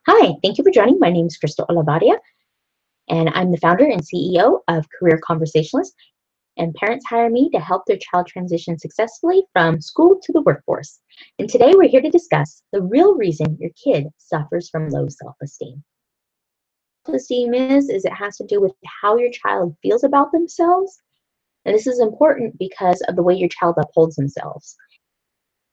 Hi, thank you for joining. My name is Crystal Olavarria, and I'm the founder and CEO of Career Conversationalist. And parents hire me to help their child transition successfully from school to the workforce. And today we're here to discuss the real reason your kid suffers from low self-esteem. Self-esteem is it has to do with how your child feels about themselves. And this is important because of the way your child upholds themselves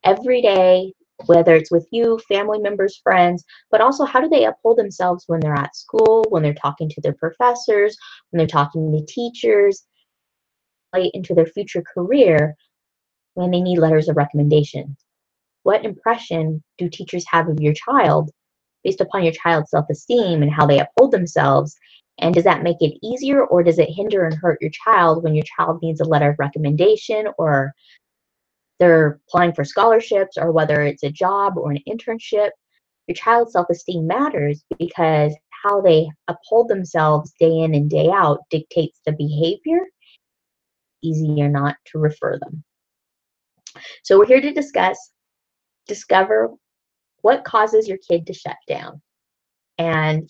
every day, whether it's with you, family members, friends, but also how do they uphold themselves when they're at school, when they're talking to their professors, when they're talking to teachers, late into their future career when they need letters of recommendation. What impression do teachers have of your child based upon your child's self-esteem and how they uphold themselves? And does that make it easier or does it hinder and hurt your child when your child needs a letter of recommendation or they're applying for scholarships or whether it's a job or an internship? Your child's self-esteem matters because how they uphold themselves day in and day out dictates the behavior, easy or not to refer them. So we're here to discover what causes your kid to shut down. And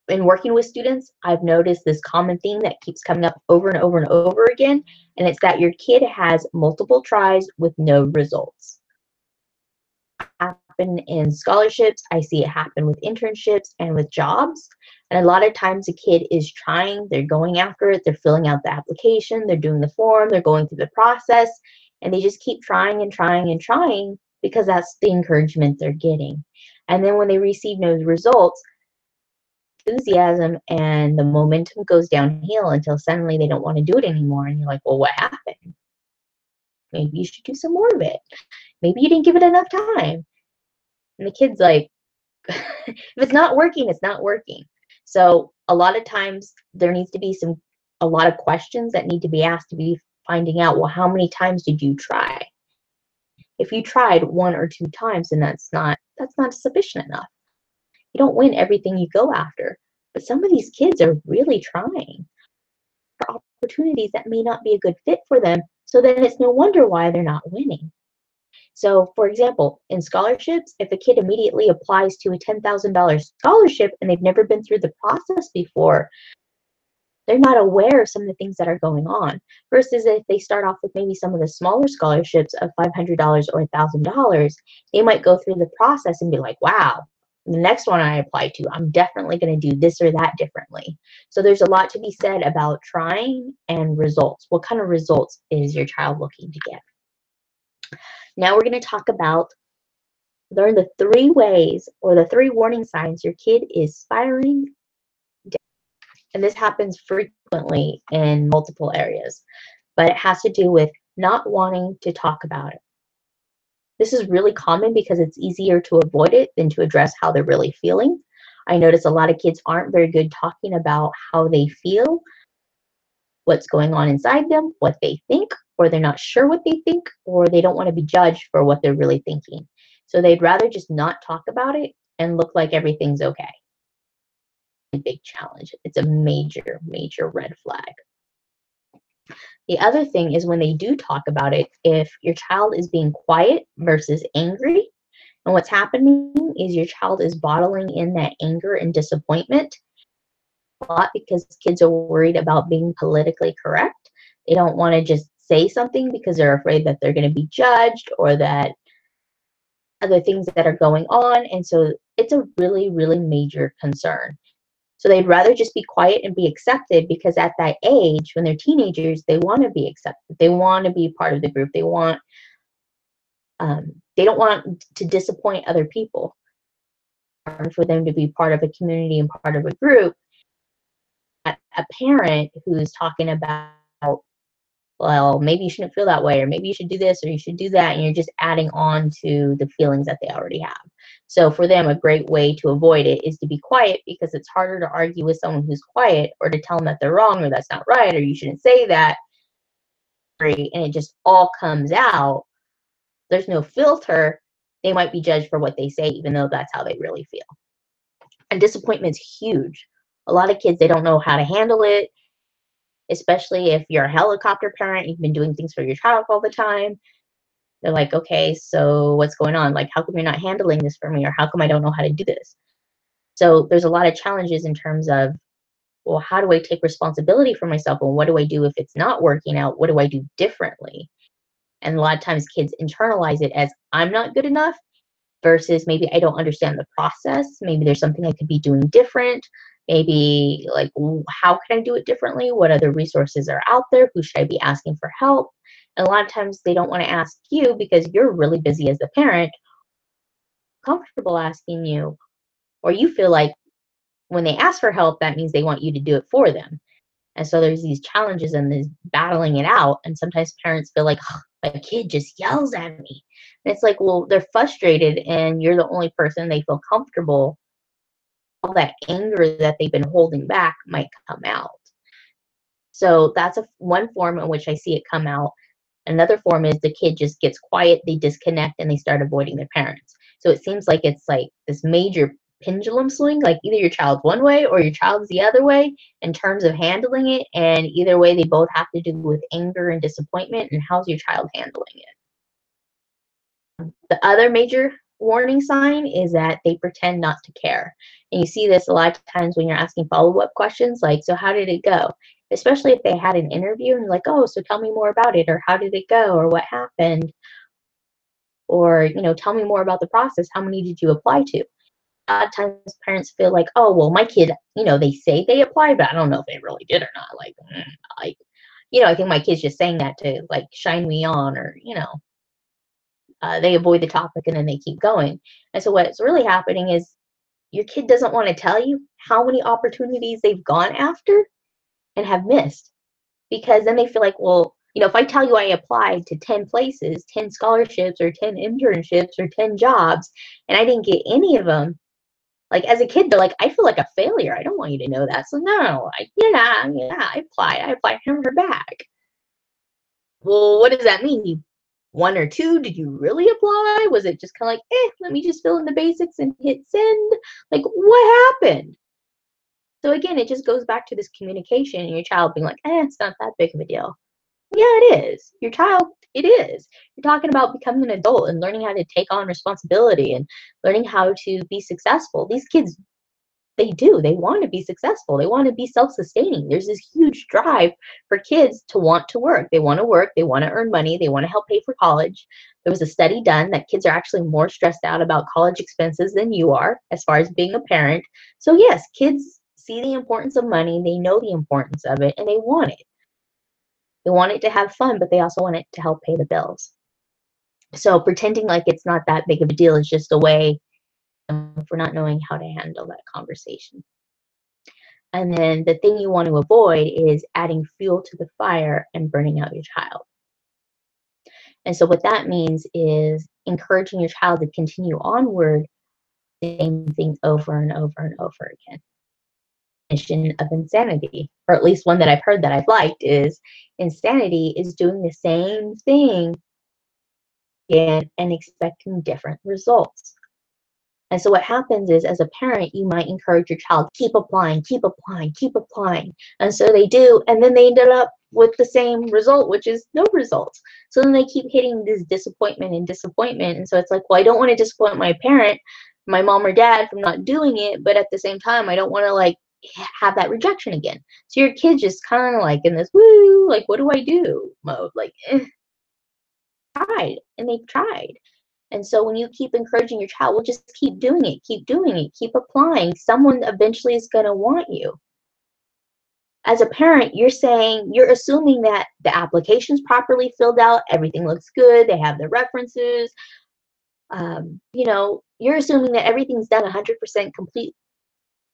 in working with students, I've noticed this common theme that keeps coming up over and over and over again, and it's that your kid has multiple tries with no results. Happen in scholarships, I see it happen with internships and with jobs. And a lot of times a kid is trying, they're going after it, they're filling out the application, they're doing the form, they're going through the process, and they just keep trying and trying and trying because that's the encouragement they're getting. And then when they receive no results, enthusiasm and the momentum goes downhill until suddenly they don't want to do it anymore. And you're like, well, what happened? Maybe you should do some more of it. Maybe you didn't give it enough time. And the kid's like, if it's not working, it's not working. So a lot of times there needs to be a lot of questions that need to be asked to be finding out, well, how many times did you try? If you tried one or two times, then that's not sufficient enough. You don't win everything you go after. But some of these kids are really trying for opportunities that may not be a good fit for them. So then it's no wonder why they're not winning. So, for example, in scholarships, if a kid immediately applies to a $10,000 scholarship and they've never been through the process before, they're not aware of some of the things that are going on. Versus if they start off with maybe some of the smaller scholarships of $500 or $1,000, they might go through the process and be like, wow, the next one I apply to, I'm definitely going to do this or that differently. So there's a lot to be said about trying and results. What kind of results is your child looking to get? Now we're going to talk about learn the three ways or the three warning signs your kid is spiraling down. And this happens frequently in multiple areas, but it has to do with not wanting to talk about it. This is really common because it's easier to avoid it than to address how they're really feeling. I notice a lot of kids aren't very good talking about how they feel, what's going on inside them, what they think, or they're not sure what they think, or they don't want to be judged for what they're really thinking. So they'd rather just not talk about it and look like everything's okay. A big challenge. It's a major, major red flag. The other thing is when they do talk about it, if your child is being quiet versus angry, and what's happening is your child is bottling in that anger and disappointment a lot because kids are worried about being politically correct. They don't want to just say something because they're afraid that they're going to be judged or that other things that are going on. And so it's a really, really major concern. So they'd rather just be quiet and be accepted because at that age, when they're teenagers, they want to be accepted. They want to be part of the group. They don't want to disappoint other people. For them to be part of a community and part of a group, a parent who's talking about, well, maybe you shouldn't feel that way, or maybe you should do this, or you should do that, and you're just adding on to the feelings that they already have. So for them, a great way to avoid it is to be quiet because it's harder to argue with someone who's quiet or to tell them that they're wrong or that's not right or you shouldn't say that. And it just all comes out. There's no filter. They might be judged for what they say, even though that's how they really feel. And disappointment's huge. A lot of kids, they don't know how to handle it, especially if you're a helicopter parent, you've been doing things for your child all the time. They're like, okay, so what's going on? Like, how come you're not handling this for me? Or how come I don't know how to do this? So there's a lot of challenges in terms of, well, how do I take responsibility for myself? And what do I do if it's not working out? What do I do differently? And a lot of times kids internalize it as I'm not good enough versus maybe I don't understand the process. Maybe there's something I could be doing different. Maybe like, how can I do it differently? What other resources are out there? Who should I be asking for help? And a lot of times they don't want to ask you because you're really busy as the parent, comfortable asking you, or you feel like when they ask for help, that means they want you to do it for them. And so there's these challenges and this battling it out. And sometimes parents feel like, "Ugh, my kid just yells at me." And it's like, well, they're frustrated and you're the only person they feel comfortable. All that anger that they've been holding back might come out. So that's one form in which I see it come out. Another form is the kid just gets quiet, they disconnect, and they start avoiding their parents. So it seems like it's like this major pendulum swing, like either your child's one way or your child's the other way in terms of handling it. And either way, they both have to do with anger and disappointment. And how's your child handling it? The other major warning sign is that they pretend not to care. And you see this a lot of times when you're asking follow-up questions like, so how did it go? Especially if they had an interview and you're like, oh, so tell me more about it, or how did it go, or what happened, or tell me more about the process. How many did you apply to? A lot of times parents feel like, oh, well, my kid, they say they applied, but I don't know if they really did or not. Like, I think my kid's just saying that to like shine me on, or they avoid the topic and then they keep going. And so what's really happening is your kid doesn't want to tell you how many opportunities they've gone after and have missed, because then they feel like, well, if I tell you I applied to 10 places, 10 scholarships or 10 internships or 10 jobs, and I didn't get any of them, like as a kid, they're like, I feel like a failure. I don't want you to know that. So no, I applied. I applied for her back. Well, what does that mean? You one or two? Did you really apply? Was it just kind of like, let me just fill in the basics and hit send? Like, what happened? So again, it just goes back to this communication and your child being like, it's not that big of a deal. Yeah, it is. Your child, it is. You're talking about becoming an adult and learning how to take on responsibility and learning how to be successful. These kids, they do. They want to be successful. They want to be self-sustaining. There's this huge drive for kids to want to work. They want to work. They want to earn money. They want to help pay for college. There was a study done that kids are actually more stressed out about college expenses than you are as far as being a parent. So yes, kids see the importance of money. They know the importance of it and they want it. They want it to have fun, but they also want it to help pay the bills. So pretending like it's not that big of a deal is just a way for not knowing how to handle that conversation. And then the thing you want to avoid is adding fuel to the fire and burning out your child. And so what that means is encouraging your child to continue onward, the same thing over and over and over again. Definition of insanity, or at least one that I've heard that I've liked, is insanity is doing the same thing and expecting different results. And so what happens is, as a parent, you might encourage your child, keep applying, keep applying, keep applying. And so they do, and then they ended up with the same result, which is no results. So then they keep hitting this disappointment and disappointment. And so it's like, well, I don't want to disappoint my parent, my mom or dad, from not doing it, but at the same time, I don't want to like have that rejection again. So your kid's just kind of like in this woo, like, what do I do mode? Like, tried, and they've tried. And so when you keep encouraging your child, well, just keep doing it, keep applying. Someone eventually is going to want you. As a parent, you're assuming that the application's properly filled out, everything looks good, they have the references. You're assuming that everything's done 100% complete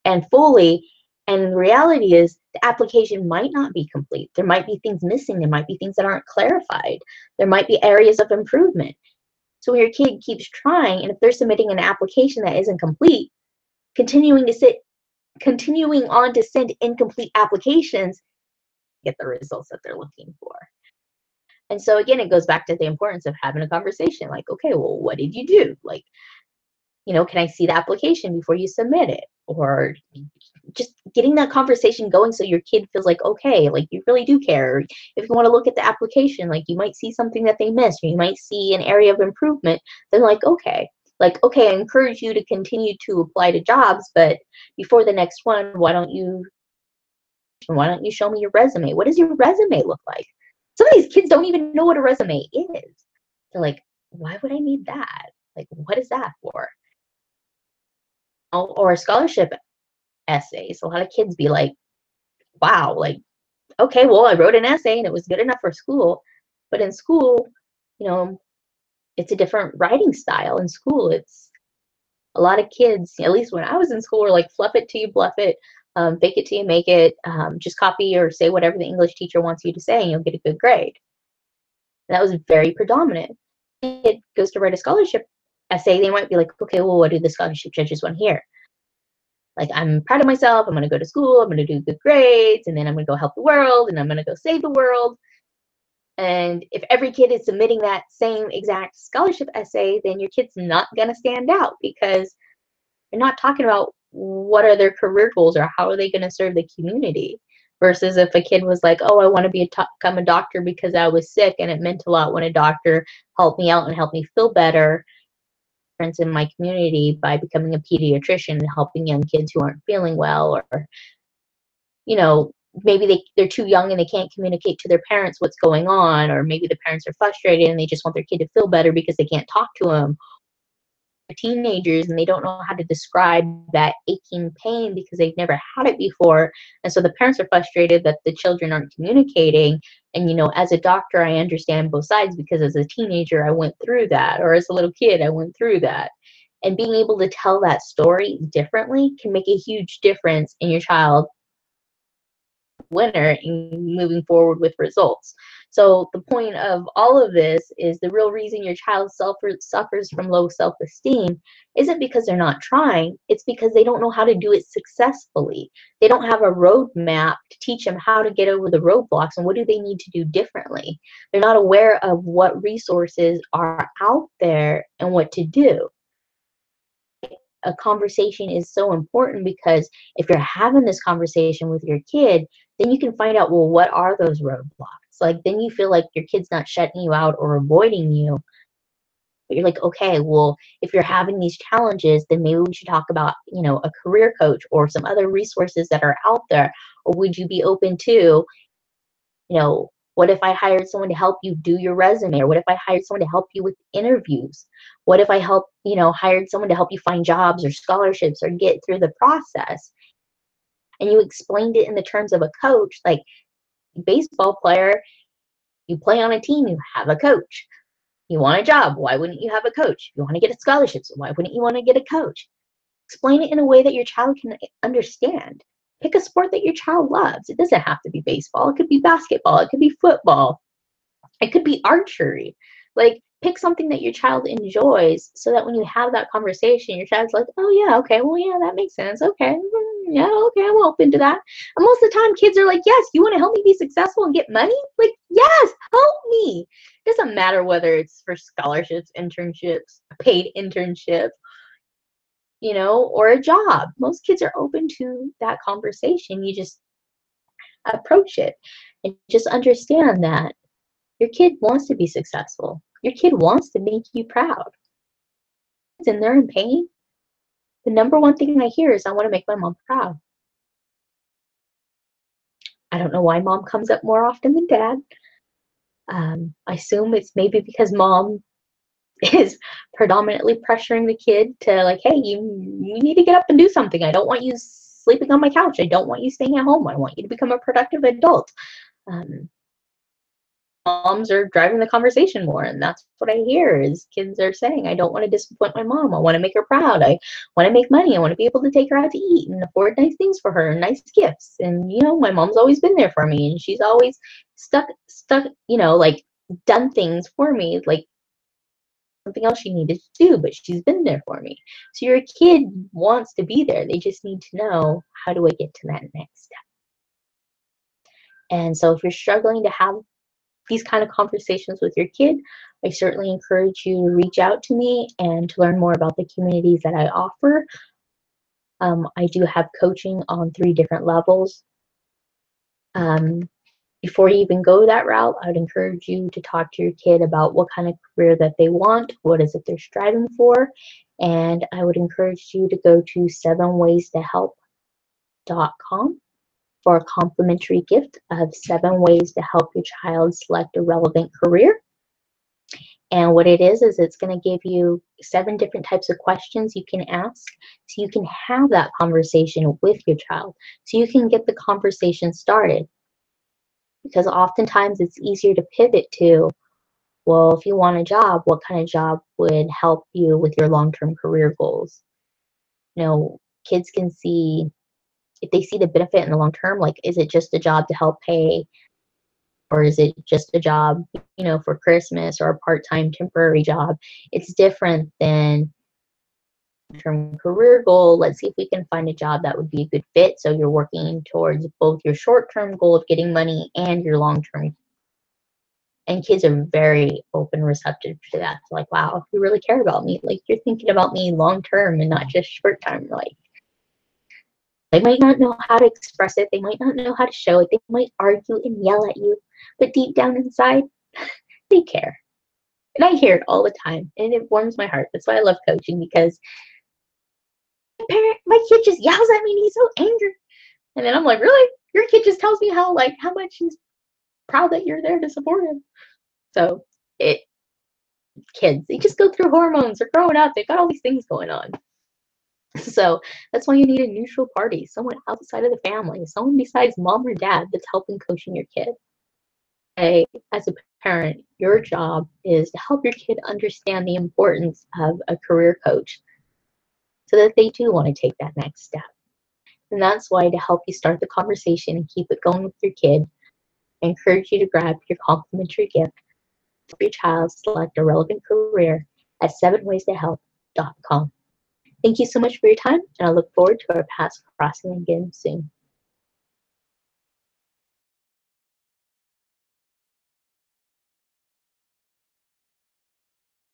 and fully. And the reality is the application might not be complete. There might be things missing. There might be things that aren't clarified. There might be areas of improvement. So when your kid keeps trying, and if they're submitting an application that isn't complete, continuing on to send incomplete applications, get the results that they're looking for. And so again, it goes back to the importance of having a conversation. Like, okay, well, what did you do? Like, can I see the application before you submit it? Or just getting that conversation going so your kid feels like, okay, like you really do care. If you want to look at the application, like you might see something that they missed, or you might see an area of improvement, then like, okay. Like, okay, I encourage you to continue to apply to jobs, but before the next one, why don't you show me your resume? What does your resume look like? Some of these kids don't even know what a resume is. They're like, why would I need that? Like, what is that for? Oh, or scholarship essays. A lot of kids be like, wow, like, okay, well, I wrote an essay and it was good enough for school. But in school, you know, it's a different writing style. In school, it's a lot of kids, at least when I was in school, were like, fluff it till you bluff it, fake it till you make it, just copy or say whatever the English teacher wants you to say and you'll get a good grade. And that was very predominant. It goes to write a scholarship essay, they might be like, okay, well, what do the scholarship judges want here? Like, I'm proud of myself, I'm going to go to school, I'm going to do good grades, and then I'm going to go help the world, and I'm going to go save the world. And if every kid is submitting that same exact scholarship essay, then your kid's not going to stand out because they're not talking about what are their career goals or how are they going to serve the community. Versus if a kid was like, oh, I want to become a doctor because I was sick and it meant a lot when a doctor helped me out and helped me feel better in my community by becoming a pediatrician and helping young kids who aren't feeling well, or you know maybe they're too young and they can't communicate to their parents what's going on, or maybe the parents are frustrated and they just want their kid to feel better because they can't talk to them. Teenagers and they don't know how to describe that aching pain because they've never had it before, and so the parents are frustrated that the children aren't communicating. And as a doctor, I understand both sides because as a teenager I went through that, or as a little kid I went through that. And being able to tell that story differently can make a huge difference in your child winner in moving forward with results. So the point of all of this is the real reason your child suffers from low self-esteem isn't because they're not trying, it's because they don't know how to do it successfully. They don't have a roadmap to teach them how to get over the roadblocks and what do they need to do differently. They're not aware of what resources are out there and what to do. A conversation is so important because if you're having this conversation with your kid, then you can find out, well, what are those roadblocks? Like, then you feel like your kid's not shutting you out or avoiding you. But you're like, okay, well, if you're having these challenges, then maybe we should talk about, a career coach or some other resources that are out there. Or would you be open to, what if I hired someone to help you do your resume? Or what if I hired someone to help you with interviews? What if I hired someone to help you find jobs or scholarships or get through the process? And you explained it in the terms of a coach, like baseball player, you play on a team, you have a coach. You want a job, why wouldn't you have a coach? You want to get a scholarship, so why wouldn't you want to get a coach? Explain it in a way that your child can understand. Pick a sport that your child loves. It doesn't have to be baseball. It could be basketball. It could be football. It could be archery. Like, pick something that your child enjoys so that when you have that conversation, your child's like, oh, yeah, okay, well, yeah, that makes sense. Okay, yeah, okay, I'm open to that. And most of the time, kids are like, yes, you want to help me be successful and get money? Like, yes, help me. It doesn't matter whether it's for scholarships, internships, paid internship, or a job. Most kids are open to that conversation. You just approach it and just understand that your kid wants to be successful. Your kid wants to make you proud. And they're in pain. The number one thing I hear is, I want to make my mom proud. I don't know why mom comes up more often than dad. I assume it's maybe because mom is predominantly pressuring the kid to, like, hey, you need to get up and do something. I don't want you sleeping on my couch. I don't want you staying at home. I want you to become a productive adult. Um, Moms are driving the conversation more, and that's what I hear is kids are saying, I don't want to disappoint my mom. I want to make her proud. I want to make money. I want to be able to take her out to eat and afford nice things for her, nice gifts. And my mom's always been there for me, and she's always stuck, like, done things for me, like something else she needed to do, but she's been there for me. So your kid wants to be there. They just need to know, how do I get to that next step? And so if you're struggling to have these kind of conversations with your kid, I certainly encourage you to reach out to me and to learn more about the communities that I offer. I do have coaching on 3 different levels. Before you even go that route, I would encourage you to talk to your kid about what kind of career that they want, what is it they're striving for, And I would encourage you to go to 7waystohelp.com for a complimentary gift of 7 ways to help your child select a relevant career. And what it is it's going to give you 7 different types of questions you can ask so you can have that conversation with your child, so you can get the conversation started. Because oftentimes it's easier to pivot to, well, if you want a job, what kind of job would help you with your long-term career goals? You know, kids can see, if they see the benefit in the long term, like, is it just a job to help pay, or is it just a job, for Christmas, or a part-time temporary job? It's different than term career goal. Let's see if we can find a job that would be a good fit. So you're working towards both your short-term goal of getting money and your long-term. And kids are very open, receptive to that. It's like, wow, if you really care about me, like, you're thinking about me long-term and not just short-term. Like, they might not know how to express it. They might not know how to show it. They might argue and yell at you, but deep down inside, they care. And I hear it all the time, and it warms my heart. That's why I love coaching, because my kid just yells at me and he's so angry. And then I'm like, really? Your kid just tells me how much he's proud that you're there to support him. So it kids, they just go through hormones. They're growing up. They've got all these things going on. So that's why you need a neutral party, someone outside of the family, someone besides mom or dad that's helping coaching your kid. As a parent, your job is to help your kid understand the importance of a career coach so that they do want to take that next step. And that's why, to help you start the conversation and keep it going with your kid, I encourage you to grab your complimentary gift, help your child select a relevant career at 7waystohelp.com. Thank you so much for your time, and I look forward to our paths crossing again soon.